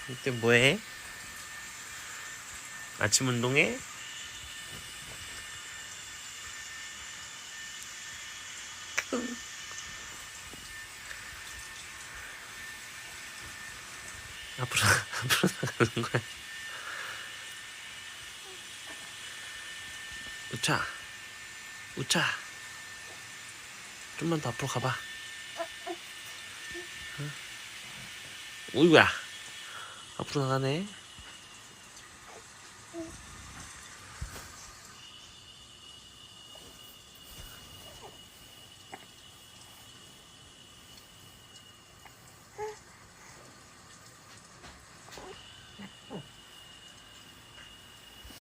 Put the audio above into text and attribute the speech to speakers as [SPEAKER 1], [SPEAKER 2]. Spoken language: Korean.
[SPEAKER 1] 이때 뭐해? 아침 운동해? 앞으로 나가는 거야. 우차, 우차. 좀만 더 앞으로 가봐. 어이구야. 앞으로 나가네.